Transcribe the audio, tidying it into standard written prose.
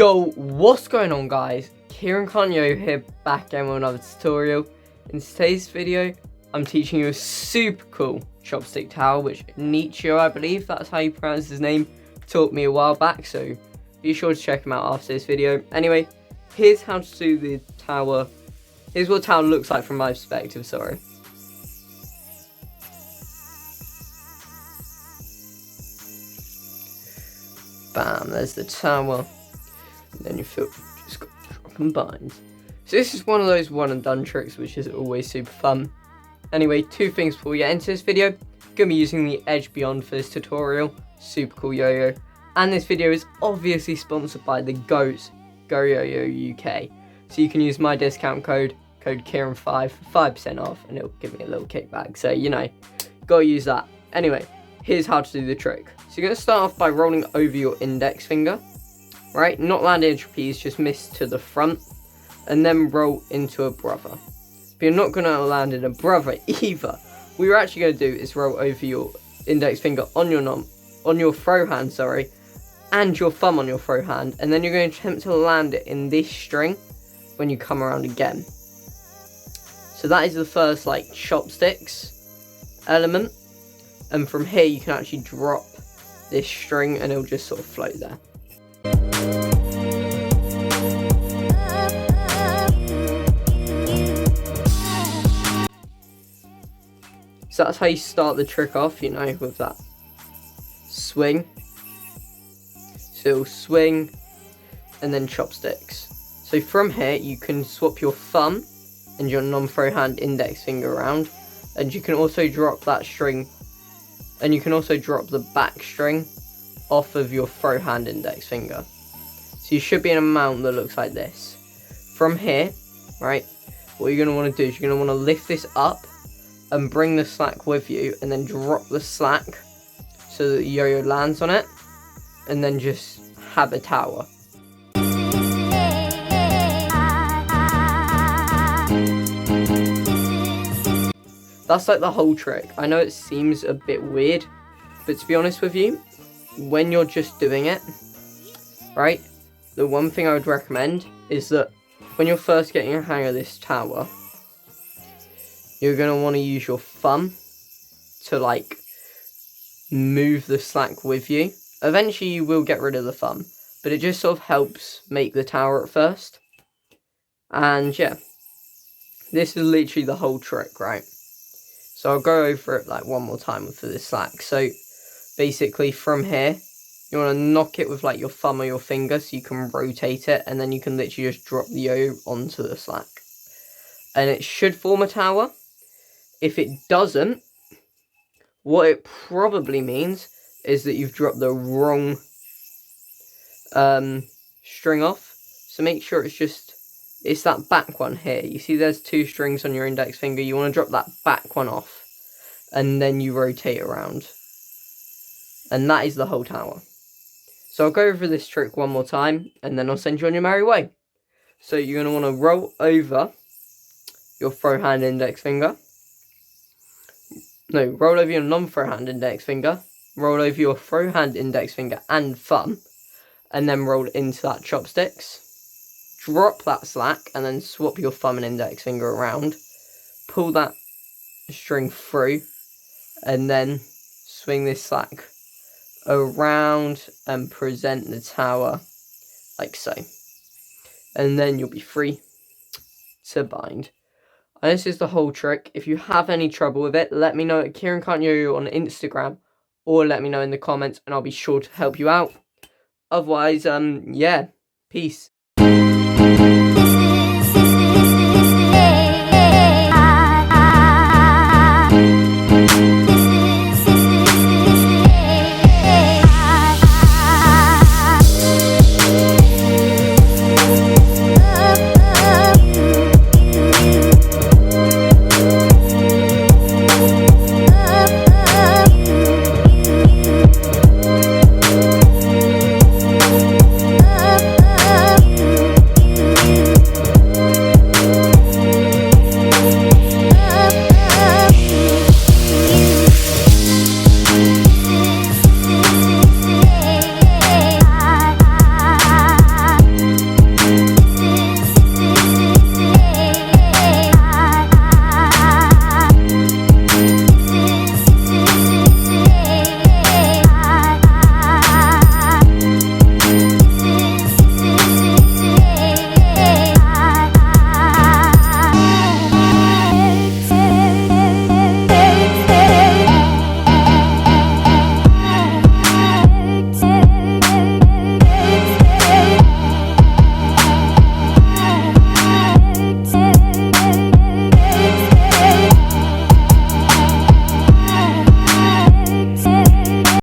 Yo, what's going on, guys? Kaale here, back again with another tutorial. In today's video, I'm teaching you a super cool chopstick towel, which Nietzsche, I believe that's how you pronounce his name, taught me a while back, so be sure to check him out after this video. Anyway, here's how to do the tower. Here's what the towel looks like from my perspective, sorry. Bam, there's the tower. And then you feel just got to drop and bind. So this is one of those one and done tricks, which is always super fun. Anyway, two things before we get into this video. Gonna be using the Edge Beyond for this tutorial. Super cool yo-yo. And this video is obviously sponsored by the GOATs, Go Yo-Yo UK. So you can use my discount code Kieran5 for 5% off, and it'll give me a little kickback. So, you know, gotta use that. Anyway, here's how to do the trick. So you're gonna start off by rolling over your index finger. Right, not landing a trapeze, just miss to the front, and then roll into a brother. But you're not going to land in a brother either. What you're actually going to do is roll over your index finger on your throw hand, sorry, and your thumb on your throw hand, and then you're going to attempt to land it in this string when you come around again. So that is the first, like, chopsticks element, and from here you can actually drop this string and it'll just sort of float there. So that's how you start the trick off, you know, with that swing. So swing and then chopsticks. So from here you can swap your thumb and your non-throw hand index finger around, and you can also drop that string, and you can also drop the back string off of your throw hand index finger. So you should be in a mount that looks like this. From here, right, what you're going to want to do is you're going to want to lift this up and bring the slack with you, and then drop the slack so that the yo-yo lands on it, and then just have a tower. That's like the whole trick. I know it seems a bit weird, but to be honest with you, when you're just doing it, right, the one thing I would recommend is that when you're first getting a hang of this tower, you're going to want to use your thumb to, like, move the slack with you. Eventually you will get rid of the thumb, but it just sort of helps make the tower at first. And yeah, this is literally the whole trick, right? So I'll go over it like one more time for this slack. So basically from here, you want to knock it with like your thumb or your finger so you can rotate it, and then you can literally just drop the yo onto the slack. And it should form a tower. If it doesn't, what it probably means is that you've dropped the wrong string off. So make sure it's that back one here. You see there's two strings on your index finger. You want to drop that back one off, and then you rotate around. And that is the whole tower. So I'll go over this trick one more time, and then I'll send you on your merry way. So you're going to want to roll over your throw hand index finger. No, roll over your non-throw hand index finger. Roll over your throw hand index finger and thumb. And then roll into that chopsticks. Drop that slack, and then swap your thumb and index finger around. Pull that string through, and then swing this slack around and present the tower like so. And then you'll be free to bind. And this is the whole trick. If you have any trouble with it, let me know at Kieran Can't Yo-Yo on Instagram, or let me know in the comments, and I'll be sure to help you out. Otherwise, yeah, peace.